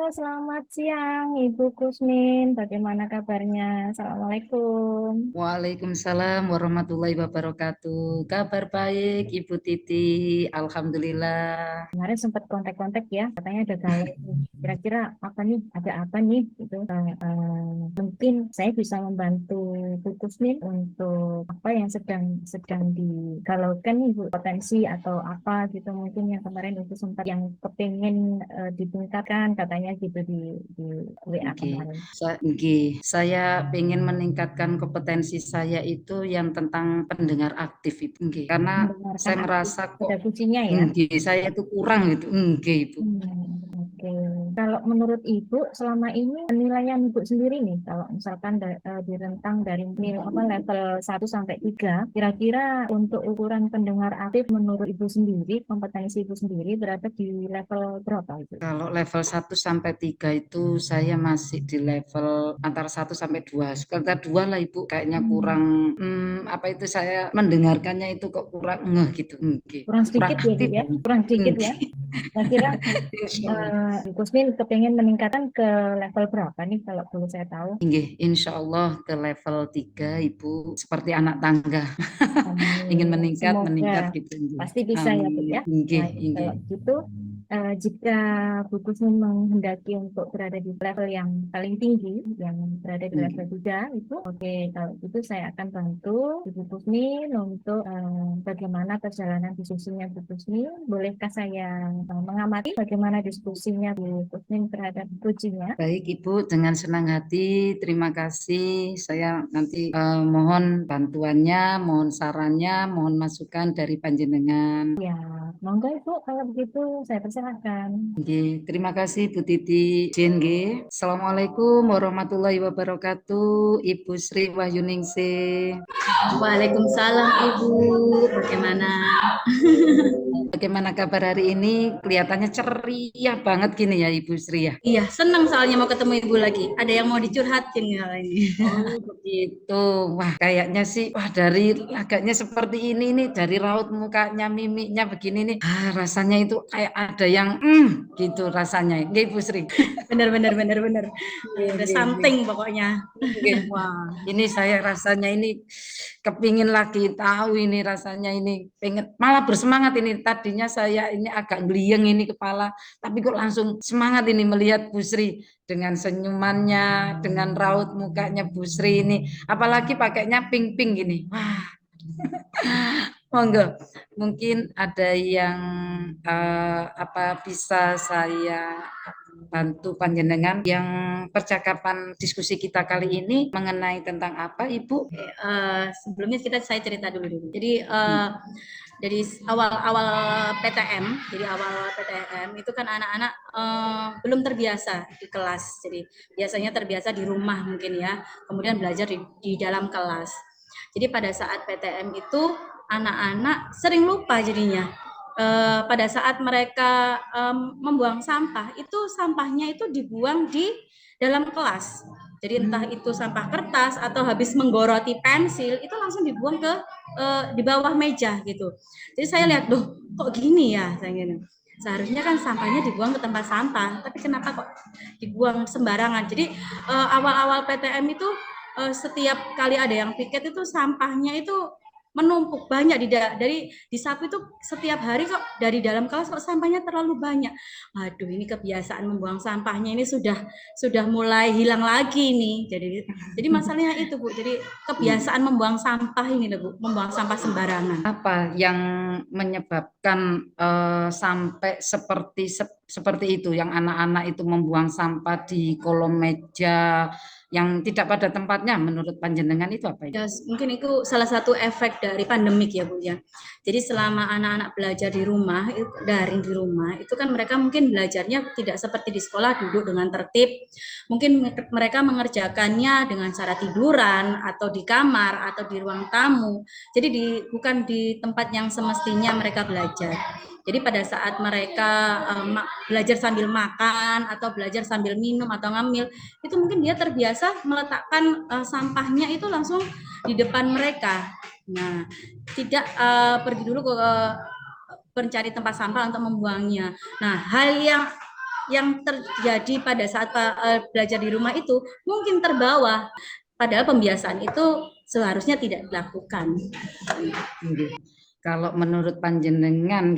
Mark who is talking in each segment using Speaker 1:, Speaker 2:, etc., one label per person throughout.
Speaker 1: Selamat siang Ibu Kusmin. Bagaimana kabarnya? Assalamualaikum.
Speaker 2: Waalaikumsalam warahmatullahi wabarakatuh. Kabar baik, Ibu Titi. Alhamdulillah.
Speaker 1: Kemarin sempat kontak-kontak ya, katanya ada galau. Kira-kira apa nih? Ada apa nih? Gitu. Mungkin saya bisa membantu Bu Kusmin untuk apa yang sedang digalaukan nih Bu, potensi atau apa gitu mungkin yang kemarin itu sempat yang kepengen ditingkatkan katanya gitu di WA
Speaker 2: Oke,
Speaker 1: kemarin.
Speaker 2: Saya ingin meningkatkan kompetensi saya itu yang tentang pendengar aktif, Ibu. Nggih. Karena
Speaker 1: Mendengarkan
Speaker 2: saya
Speaker 1: aktif.
Speaker 2: merasa
Speaker 1: Ada
Speaker 2: kok
Speaker 1: kuncinya ya.
Speaker 2: saya itu kurang gitu. Nggih, Ibu.
Speaker 1: Oke. Kalau menurut Ibu selama ini penilaian Ibu sendiri nih, kalau misalkan di rentang dari level 1 sampai 3, kira-kira untuk ukuran pendengar aktif menurut Ibu sendiri, kompetensi Ibu sendiri berada di level berapa Ibu?
Speaker 2: Kalau level 1 sampai 3 itu saya masih di level antara 1 sampai 2. Sekitar 2 lah Ibu. Kayaknya
Speaker 1: Hmm,
Speaker 2: kurang apa itu saya mendengarkannya itu kok kurang ngeh gitu. Nggih.
Speaker 1: Kurang
Speaker 2: Kurang
Speaker 1: sedikit ya Bu
Speaker 2: aktif.
Speaker 1: ya, kurang sedikit ya.
Speaker 2: Nggih.
Speaker 1: Kira-kira
Speaker 2: Insya Allah.
Speaker 1: Ibu Kusmin kepengen meningkatkan ke level berapa nih kalau boleh saya tahu?
Speaker 2: Nggih, insya Allah ke level 3 Ibu seperti anak tangga. Ingin
Speaker 1: Amin.
Speaker 2: meningkat,
Speaker 1: Semoga
Speaker 2: meningkat gitu. Nggih.
Speaker 1: pasti bisa ya Bu
Speaker 2: Amin.
Speaker 1: ya.
Speaker 2: Nggih,
Speaker 1: Baik,
Speaker 2: nggih.
Speaker 1: kalau gitu jika Bu Kusmin menghendaki untuk berada di level yang paling tinggi, yang berada di level
Speaker 2: Nggih.
Speaker 1: 3 itu, oke, kalau itu saya akan bantu Ibu Kusmin untuk bagaimana perjalanan diskusinya Bu Kusmin. Bolehkah saya mengamati bagaimana diskusinya Bu Kusmin terhadap coachingnya?
Speaker 2: Baik Ibu, dengan senang hati, terima kasih. Saya nanti mohon bantuannya, mohon sarannya, mohon masukan dari panjenengan.
Speaker 1: Ya, monggo Ibu, kalau begitu saya persilahkan.
Speaker 2: Nggih, terima kasih Bu Titi. Izin nggih. Assalamualaikum warahmatullahi wabarakatuh. Ibu Sri Wahyuningsih.
Speaker 3: Waalaikumsalam Ibu, bagaimana?
Speaker 2: Bagaimana kabar hari ini? Kelihatannya ceria banget gini ya Ibu Sri ya.
Speaker 3: Iya, senang soalnya mau ketemu Ibu lagi. Ada yang mau dicurhatin ya ini.
Speaker 2: Oh begitu. Wah kayaknya sih, wah dari agaknya seperti ini nih, dari raut mukanya, mimiknya begini nih, rasanya itu kayak ada yang gitu rasanya. Nggih Ibu Sri.
Speaker 3: Bener, bener, bener, bener.
Speaker 2: Nggih,
Speaker 3: Ada
Speaker 2: nggih, nggih.
Speaker 3: something pokoknya.
Speaker 2: Nggih. Wah, ini saya rasanya ini kepingin lagi tahu ini rasanya ini pengen malah bersemangat ini. Tadinya saya ini agak gliyeng ini kepala, tapi kok langsung semangat ini melihat Bu Sri dengan senyumannya, dengan raut mukanya Bu Sri ini, apalagi pakainya pink-pink gini. Wah, monggo. Mungkin ada yang apa bisa saya bantu panjenengan yang percakapan diskusi kita kali ini mengenai tentang apa Ibu?
Speaker 3: Sebelumnya saya cerita dulu. Jadi dari awal-awal PTM, jadi awal PTM itu kan anak-anak belum terbiasa di kelas. Jadi biasanya terbiasa di rumah mungkin ya, kemudian belajar di dalam kelas. Jadi pada saat PTM itu anak-anak sering lupa jadinya. Pada saat mereka membuang sampah, itu sampahnya itu dibuang di dalam kelas. Jadi entah itu sampah kertas atau habis menggoroti pensil itu langsung dibuang ke di bawah meja gitu. Jadi saya lihat, loh kok gini ya, saya gitu. Seharusnya kan sampahnya dibuang ke tempat sampah, tapi kenapa kok dibuang sembarangan? Jadi awal-awal PTM itu setiap kali ada yang piket itu sampahnya itu menumpuk banyak dari disapu itu setiap hari kok dari dalam kelas kok sampahnya terlalu banyak. Waduh, ini kebiasaan membuang sampahnya ini sudah mulai hilang lagi nih. Jadi masalahnya itu Bu. Jadi kebiasaan membuang sampah ini loh Bu, membuang sampah sembarangan.
Speaker 2: Apa yang menyebabkan sampai seperti itu, yang anak-anak itu membuang sampah di kolong meja yang tidak pada tempatnya menurut panjenengan itu apa itu?
Speaker 3: Ya, mungkin itu salah satu efek dari pandemik ya Bu ya. Jadi selama anak-anak belajar di rumah, daring di rumah, itu kan mereka mungkin belajarnya tidak seperti di sekolah duduk dengan tertib. Mungkin mereka mengerjakannya dengan cara tiduran atau di kamar atau di ruang tamu. Jadi bukan di tempat yang semestinya mereka belajar. Jadi pada saat mereka belajar sambil makan atau belajar sambil minum atau ngambil, itu mungkin dia terbiasa meletakkan sampahnya itu langsung di depan mereka. Nah, tidak pergi dulu ke mencari tempat sampah untuk membuangnya. Nah, hal yang yang terjadi pada saat belajar di rumah itu mungkin terbawa. Padahal pembiasaan itu seharusnya tidak dilakukan.
Speaker 2: Kalau menurut panjenengan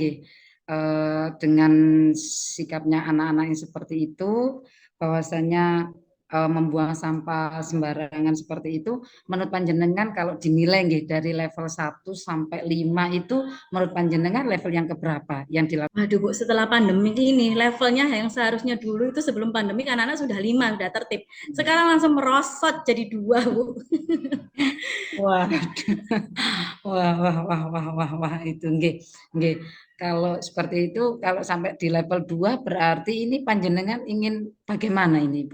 Speaker 2: dengan sikapnya anak-anak yang seperti itu, bahwasanya membuang sampah sembarangan seperti itu, menurut panjenengan kalau dinilai dari level 1 sampai 5 itu, menurut panjenengan level yang keberapa yang dilakukan?
Speaker 3: Aduh Bu, setelah pandemi ini levelnya yang seharusnya dulu itu sebelum pandemi kan anak-anak sudah 5, sudah tertib. Sekarang langsung merosot jadi 2 Bu.
Speaker 2: Wah, wah, itu nggih. Kalau seperti itu, kalau sampai di level 2 berarti ini panjenengan ingin bagaimana ini?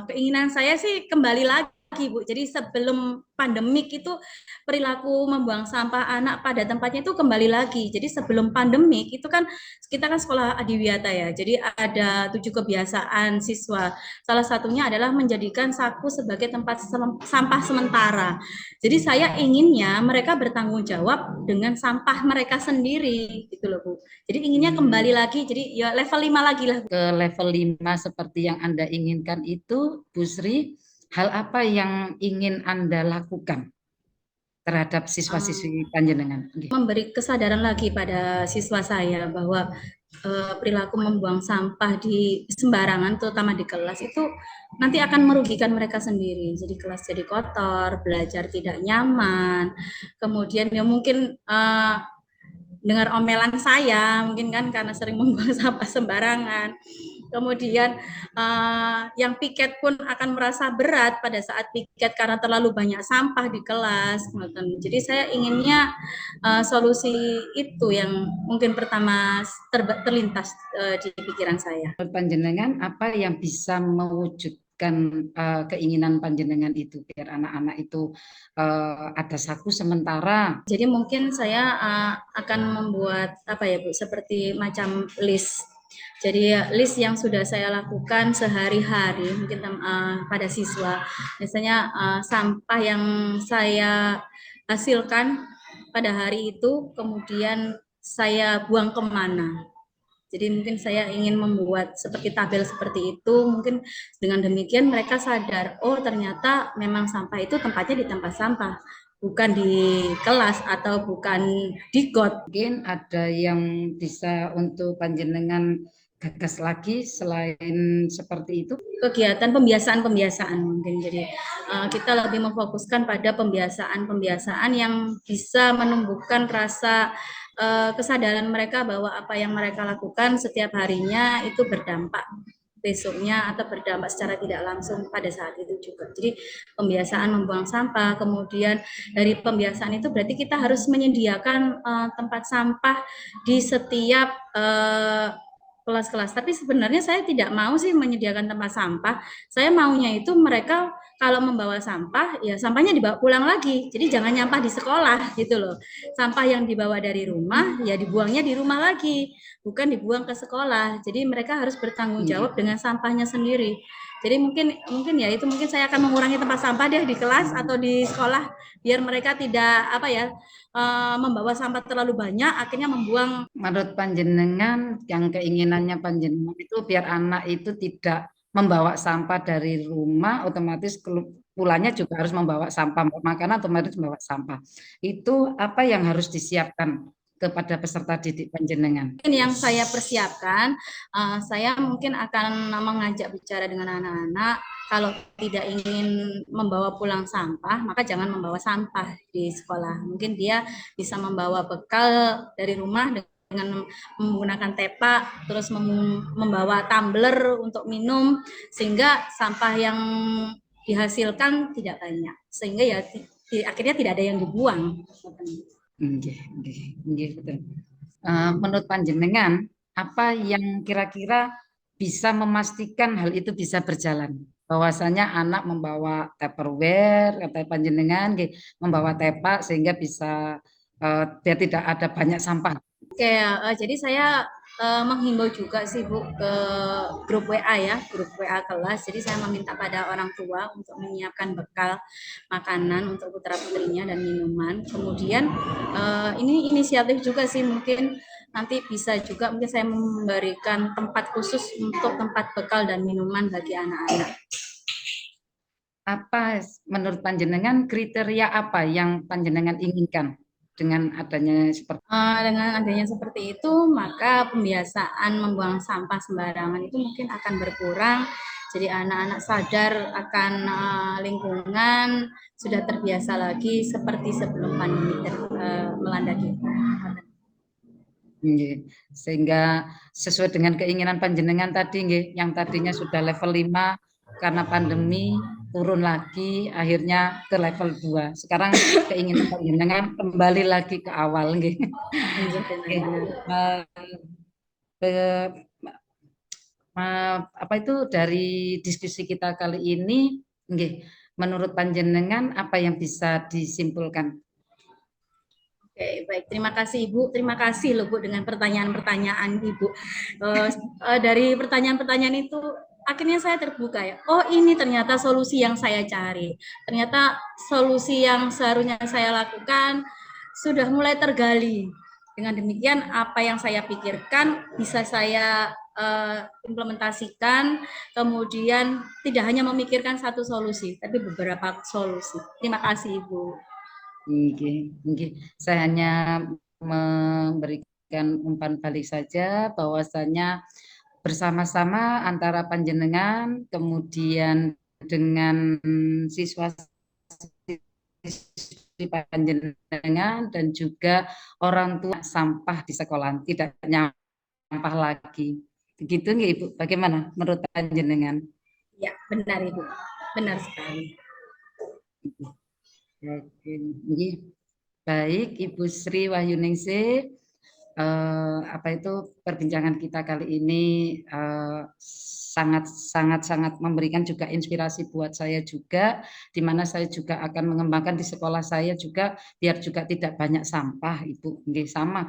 Speaker 3: Keinginan saya sih kembali lagi Bu. Jadi sebelum pandemik itu perilaku membuang sampah anak pada tempatnya itu kembali lagi. Jadi sebelum pandemik itu kan kita kan sekolah adiwiyata ya. Jadi ada 7 kebiasaan siswa. Salah satunya adalah menjadikan saku sebagai tempat sampah sementara. Jadi saya inginnya mereka bertanggung jawab dengan sampah mereka sendiri gitu loh Bu. Jadi inginnya kembali lagi. Jadi ya level 5 lagi lah.
Speaker 2: Ke level 5 seperti yang Anda inginkan itu, Bu Sri, hal apa yang ingin Anda lakukan terhadap siswa-siswi panjenengan?
Speaker 3: Memberi kesadaran lagi pada siswa saya bahwa perilaku membuang sampah di sembarangan, terutama di kelas itu nanti akan merugikan mereka sendiri. Jadi kelas jadi kotor, belajar tidak nyaman, kemudian ya mungkin dengar omelan saya, mungkin kan karena sering membuang sampah sembarangan. Kemudian yang piket pun akan merasa berat pada saat piket karena terlalu banyak sampah di kelas. Jadi saya inginnya solusi itu yang mungkin pertama terlintas di pikiran saya.
Speaker 2: Menurut panjenengan apa yang bisa mewujudkan keinginan panjenengan itu biar anak-anak itu ada saku sementara?
Speaker 3: Jadi mungkin saya akan membuat apa ya Bu, seperti macam list. Jadi list yang sudah saya lakukan sehari-hari mungkin pada siswa, misalnya sampah yang saya hasilkan pada hari itu kemudian saya buang kemana. Jadi mungkin saya ingin membuat seperti tabel seperti itu, mungkin dengan demikian mereka sadar, oh ternyata memang sampah itu tempatnya di tempat sampah, bukan di kelas atau bukan di got.
Speaker 2: Mungkin ada yang bisa untuk panjenengan gagas lagi selain seperti itu?
Speaker 3: Kegiatan pembiasaan mungkin. Jadi kita lebih memfokuskan pada pembiasaan yang bisa menumbuhkan rasa kesadaran mereka bahwa apa yang mereka lakukan setiap harinya itu berdampak besoknya atau berdampak secara tidak langsung pada saat itu juga. Jadi pembiasaan membuang sampah, kemudian dari pembiasaan itu berarti kita harus menyediakan tempat sampah di setiap kelas-kelas. Tapi sebenarnya saya tidak mau sih menyediakan tempat sampah. Saya maunya itu mereka kalau membawa sampah, ya sampahnya dibawa pulang lagi. Jadi jangan nyampah di sekolah gitu loh. Sampah yang dibawa dari rumah, ya dibuangnya di rumah lagi, bukan dibuang ke sekolah. Jadi mereka harus bertanggung jawab dengan sampahnya sendiri. Jadi mungkin ya itu mungkin saya akan mengurangi tempat sampah deh di kelas atau di sekolah biar mereka tidak membawa sampah terlalu banyak akhirnya membuang.
Speaker 2: Menurut panjenengan yang keinginannya panjenengan itu biar anak itu tidak membawa sampah dari rumah, otomatis pulangnya juga harus membawa sampah, makanan otomatis membawa sampah. Itu apa yang harus disiapkan kepada peserta didik panjenengan?
Speaker 3: Mungkin yang saya persiapkan, saya mungkin akan mengajak bicara dengan anak-anak, kalau tidak ingin membawa pulang sampah, maka jangan membawa sampah di sekolah. Mungkin dia bisa membawa bekal dari rumah dengan menggunakan tepak, terus membawa tumbler untuk minum, sehingga sampah yang dihasilkan tidak banyak, sehingga ya akhirnya tidak ada yang dibuang.
Speaker 2: Betul. Menurut panjenengan, apa yang kira-kira bisa memastikan hal itu bisa berjalan? Bahwasanya anak membawa Tupperware, kata panjenengan, membawa tepak sehingga bisa biar tidak ada banyak sampah.
Speaker 3: Oke, jadi saya menghimbau juga sih Bu ke grup WA ya, grup WA kelas. Jadi saya meminta pada orang tua untuk menyiapkan bekal makanan untuk putra putrinya dan minuman. Kemudian ini inisiatif juga sih mungkin nanti bisa juga mungkin saya memberikan tempat khusus untuk tempat bekal dan minuman bagi anak-anak.
Speaker 2: Apa menurut panjenengan kriteria apa yang panjenengan inginkan dengan adanya seperti
Speaker 3: Dengan adanya seperti itu, maka pembiasaan membuang sampah sembarangan itu mungkin akan berkurang. Jadi anak-anak sadar akan lingkungan, sudah terbiasa lagi seperti sebelum pandemi melanda kita.
Speaker 2: Nggih. Sehingga sesuai dengan keinginan panjenengan tadi nggih, yang tadinya sudah level 5 karena pandemi turun lagi akhirnya ke level 2. Sekarang keinginan panjenengan kembali lagi ke awal nggih. Nggih. Apa itu dari diskusi kita kali ini nggih, menurut panjenengan apa yang bisa disimpulkan?
Speaker 3: Oke, baik. Terima kasih Ibu. Terima kasih loh Bu dengan pertanyaan-pertanyaan Ibu. Dari pertanyaan-pertanyaan itu akhirnya saya terbuka ya. Oh, ini ternyata solusi yang saya cari. Ternyata solusi yang seharusnya saya lakukan sudah mulai tergali. Dengan demikian apa yang saya pikirkan bisa saya implementasikan, kemudian tidak hanya memikirkan satu solusi, tapi beberapa solusi. Terima kasih Ibu.
Speaker 2: Nggih. Saya hanya memberikan umpan balik saja bahwasanya bersama-sama antara panjenengan kemudian dengan siswa panjenengan dan juga orang tua sampah di sekolah tidak nyampah lagi. Begitu nggih Ibu? Bagaimana menurut panjenengan?
Speaker 3: Ya, benar Ibu. Benar sekali.
Speaker 2: Oke, baik Ibu Sri Wahyuningsih, apa itu perbincangan kita kali ini sangat memberikan juga inspirasi buat saya juga, di mana saya juga akan mengembangkan di sekolah saya juga biar juga tidak banyak sampah Ibu. Nggih, sama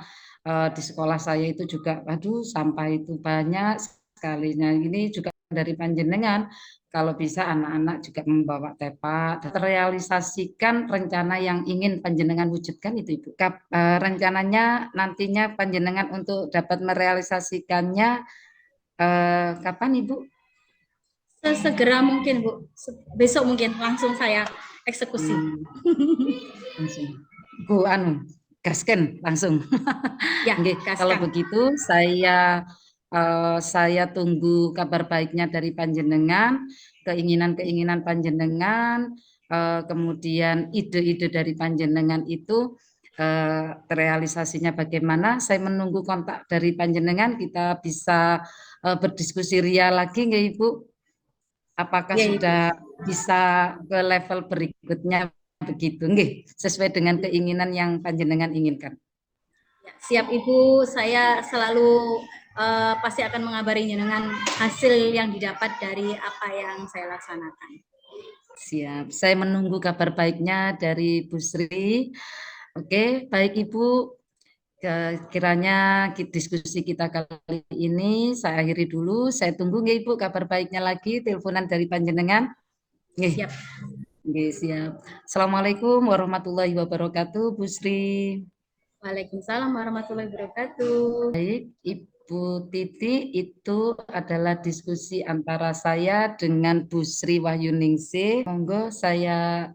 Speaker 2: di sekolah saya itu juga, aduh sampah itu banyak sekalinya. Ini juga dari panjenengan. Kalau bisa anak-anak juga membawa tepak, terrealisasikan rencana yang ingin panjenengan wujudkan itu Ibu. Rencananya nantinya panjenengan untuk dapat merealisasikannya kapan Ibu?
Speaker 3: Sesegera mungkin Bu. Besok mungkin langsung saya eksekusi.
Speaker 2: Langsung. Bu gasken langsung.
Speaker 3: Ya,
Speaker 2: kalau begitu saya tunggu kabar baiknya dari panjenengan, keinginan-keinginan panjenengan, kemudian ide-ide dari panjenengan itu terrealisasinya bagaimana. Saya menunggu kontak dari panjenengan, kita bisa berdiskusi ria lagi nggak Ibu? Apakah
Speaker 3: ya,
Speaker 2: sudah bisa ke level berikutnya begitu nggih, sesuai dengan keinginan yang panjenengan inginkan.
Speaker 3: Ya, siap Ibu, saya selalu pasti akan mengabari dengan hasil yang didapat dari apa yang saya laksanakan.
Speaker 2: Siap, saya menunggu kabar baiknya dari Bu Sri. Oke, baik Ibu, kiranya diskusi kita kali ini saya akhiri dulu. Saya tunggu nggih Ibu kabar baiknya lagi, teleponan dari panjenengan.
Speaker 3: Siap.
Speaker 2: Nggih, siap. Assalamualaikum warahmatullahi wabarakatuh, Bu Sri.
Speaker 3: Waalaikumsalam warahmatullahi wabarakatuh.
Speaker 2: Baik, Ibu Titi, itu adalah diskusi antara saya dengan Bu Sri Wahyuningsih. Monggo saya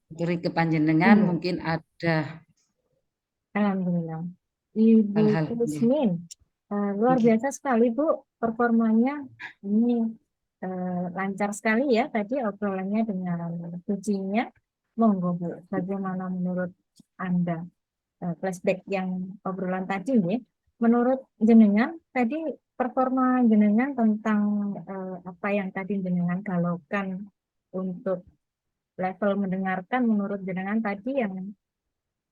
Speaker 2: beri ke panjenengan, mungkin ada
Speaker 1: Alhamdulillah. Ibu
Speaker 2: hal-hal
Speaker 1: Kusmin, luar biasa sekali Bu performanya. Ini lancar sekali ya tadi obrolannya dengan kuncinya. Monggo Bu, bagaimana menurut Anda flashback yang obrolan tadi nih? Menurut jenengan tadi performa jenengan tentang apa yang tadi jenengan galaukan untuk level mendengarkan menurut jenengan tadi yang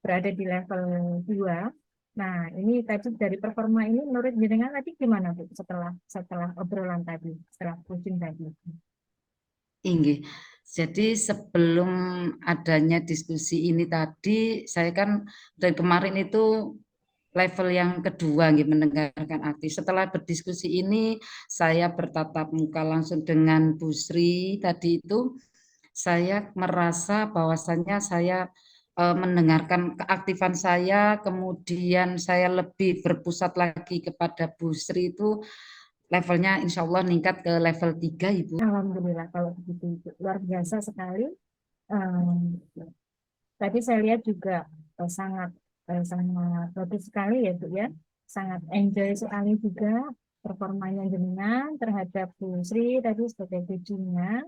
Speaker 1: berada di level 2. Nah, ini tadi dari performa ini menurut jenengan tadi gimana Bu setelah obrolan tadi, setelah coaching tadi?
Speaker 2: Inggih. Jadi sebelum adanya diskusi ini tadi, saya kan dari kemarin itu level yang kedua gitu, mendengarkan artis. Setelah berdiskusi ini, saya bertatap muka langsung dengan Bu Sri tadi itu, saya merasa bahwasannya saya mendengarkan keaktifan saya, kemudian saya lebih berpusat lagi kepada Bu Sri itu levelnya insya Allah meningkat ke level 3 Ibu.
Speaker 1: Alhamdulillah kalau begitu Ibu. Luar biasa sekali. Em, Tadi saya lihat juga sangat bagus sekali ya Bu ya. Sangat enjoy sekali juga performanya jenengan terhadap Bu Sri tadi sebagai kuncinya.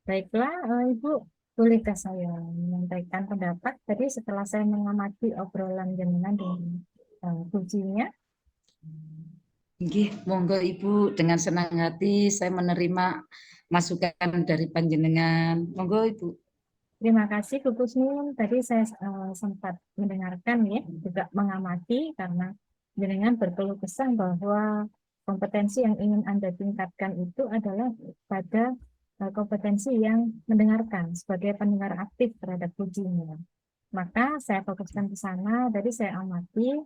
Speaker 1: Baiklah, Ibu, bolehkah saya menyampaikan pendapat tadi setelah saya mengamati obrolan jenengan dengan kuncinya?
Speaker 2: Nggih, monggo Ibu, dengan senang hati saya menerima masukan dari panjenengan. Monggo Ibu.
Speaker 1: Terima kasih Bu Kusmin. Tadi saya sempat mendengarkan ya, juga mengamati karena jenengan berkeluh kesah bahwa kompetensi yang ingin Anda tingkatkan itu adalah pada kompetensi yang mendengarkan sebagai pendengar aktif terhadap kuncinya. Maka saya fokuskan ke sana. Tadi saya amati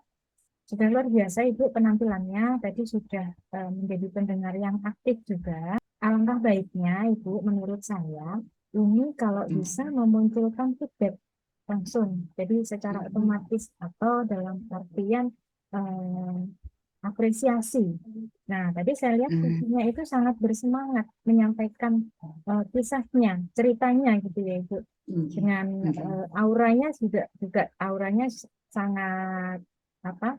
Speaker 1: sudah luar biasa Ibu penampilannya. Tadi sudah menjadi pendengar yang aktif juga. Alangkah baiknya Ibu menurut saya ini kalau bisa memunculkan feedback langsung. Jadi secara otomatis atau dalam artian eh, apresiasi. Nah, tadi saya lihat kuncinya itu sangat bersemangat menyampaikan kisahnya, ceritanya gitu ya Ibu. Dengan auranya juga auranya sangat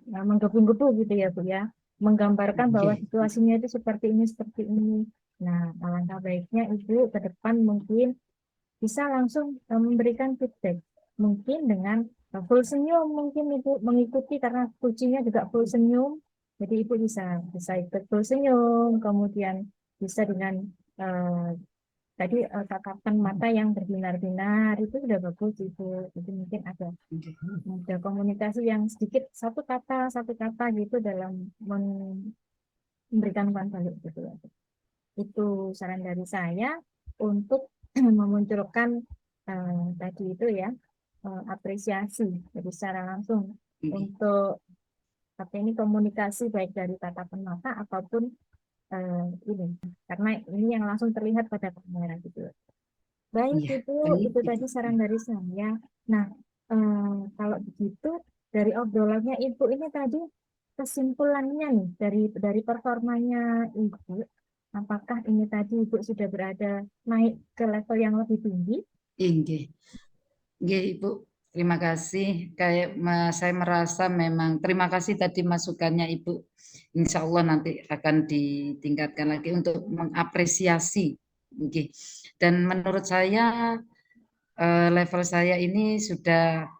Speaker 1: menggebu-gebu gitu ya Bu ya, menggambarkan bahwa situasinya itu seperti ini. Nah, alangkah baiknya Ibu ke depan mungkin bisa langsung memberikan feedback, mungkin dengan full senyum, mungkin Ibu mengikuti karena kuncinya juga full senyum, jadi Ibu bisa ikut full senyum, kemudian bisa dengan eh, tadi tatapan mata yang berbinar-binar itu sudah bagus Ibu. Jadi mungkin ada komunikasi yang sedikit satu kata gitu dalam memberikan umpan balik gitu ya. Itu saran dari saya untuk memunculkan tadi itu ya apresiasi jadi secara langsung untuk ini komunikasi baik dari tatapan mata ataupun ini karena ini yang langsung terlihat pada kamera gitu. Baik
Speaker 2: Iya,
Speaker 1: itu tadi saran dari saya. Nah, kalau begitu dari obrolannya Ibu ini tadi kesimpulannya nih dari performanya Ibu, apakah ini tadi Ibu sudah berada naik ke level yang lebih tinggi?
Speaker 2: Nggih. Nggih, Ibu. Terima kasih. Saya merasa memang terima kasih tadi masukannya Ibu. Insya Allah nanti akan ditingkatkan lagi untuk mengapresiasi. Nggih. Dan menurut saya level saya ini sudah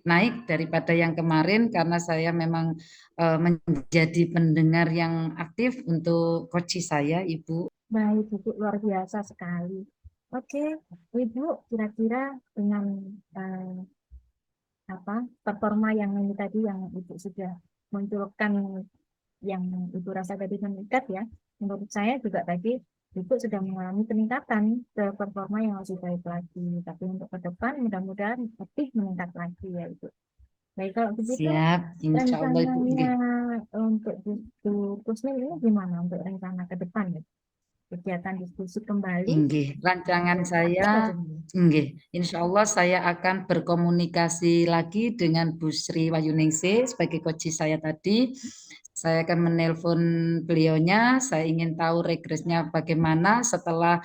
Speaker 2: naik daripada yang kemarin karena saya memang menjadi pendengar yang aktif untuk coach saya, Ibu.
Speaker 1: Baik, Ibu luar biasa sekali. Oke, Ibu kira-kira dengan eh, performa yang ini tadi yang Ibu sudah munculkan yang Ibu rasa tadi meningkat ya, menurut saya juga tadi Ibu sudah mengalami peningkatan ke performa yang lebih baik lagi. Tapi untuk ke depan mudah-mudahan lebih meningkat lagi ya Ibu. Baik, kalau begitu
Speaker 2: Siap, insya Allah Ibu.
Speaker 1: rencananya
Speaker 2: Nggih.
Speaker 1: untuk Bu Kusmin ini gimana untuk rencana ke depan ya? Kegiatan diskusi kembali
Speaker 2: Inggih, rancangan saya,
Speaker 1: apa tuh?
Speaker 2: inggih, insya Allah saya akan berkomunikasi lagi dengan Bu Sri Wahyuningsi sebagai coach saya tadi. Saya akan menelpon beliaunya, saya ingin tahu regresnya bagaimana setelah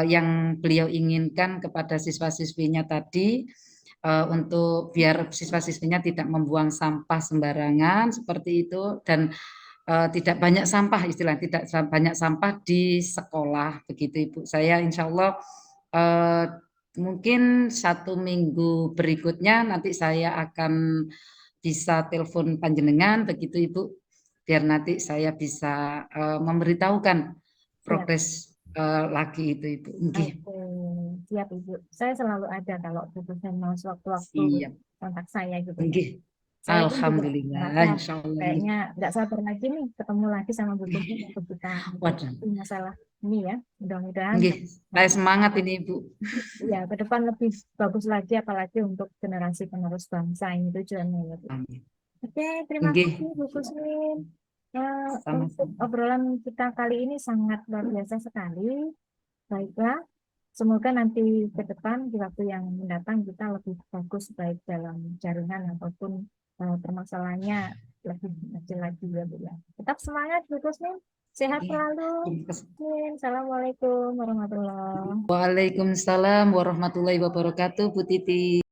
Speaker 2: yang beliau inginkan kepada siswa-siswinya tadi, untuk biar siswa-siswinya tidak membuang sampah sembarangan seperti itu, dan tidak banyak sampah, istilah tidak banyak sampah di sekolah begitu Ibu. Saya insya Allah mungkin 1 minggu berikutnya nanti saya akan bisa telepon panjenengan begitu Ibu, biar nanti saya bisa memberitahukan
Speaker 1: Siap.
Speaker 2: progres lagi itu Ibu.
Speaker 1: Oke, siap Ibu. Saya selalu ada kalau butuhnya mau sewaktu-waktu
Speaker 2: Siap.
Speaker 1: kontak saya gitu ya.
Speaker 2: Nggih.
Speaker 1: Saya pun juga
Speaker 2: Alhamdulillah,
Speaker 1: merasa
Speaker 2: insya Allah.
Speaker 1: kayaknya nggak sabar lagi nih ketemu lagi sama Bu Tuti untuk kita
Speaker 2: Waduh.
Speaker 1: masalah ini ya. Mudah-mudahan
Speaker 2: Nggih, saya semangat ini Ibu.
Speaker 1: ya ke depan lebih bagus lagi apalagi untuk generasi penerus bangsa ini tujuannya ya Bu.
Speaker 2: Amin.
Speaker 1: Oke, terima
Speaker 2: Nggih,
Speaker 1: kasih Bu Kusmin. Untuk
Speaker 2: sama-sama.
Speaker 1: obrolan kita kali ini sangat luar biasa sekali. Baiklah, semoga nanti ke depan di waktu yang mendatang kita lebih bagus baik dalam jaringan ataupun permasalahannya lebih kecil lagi ya Bu ya. Tetap semangat Bu Kusmin, sehat selalu. Assalamualaikum warahmatullahi wabarakatuh.
Speaker 2: Waalaikumsalam warahmatullahi wabarakatuh, Bu Titi.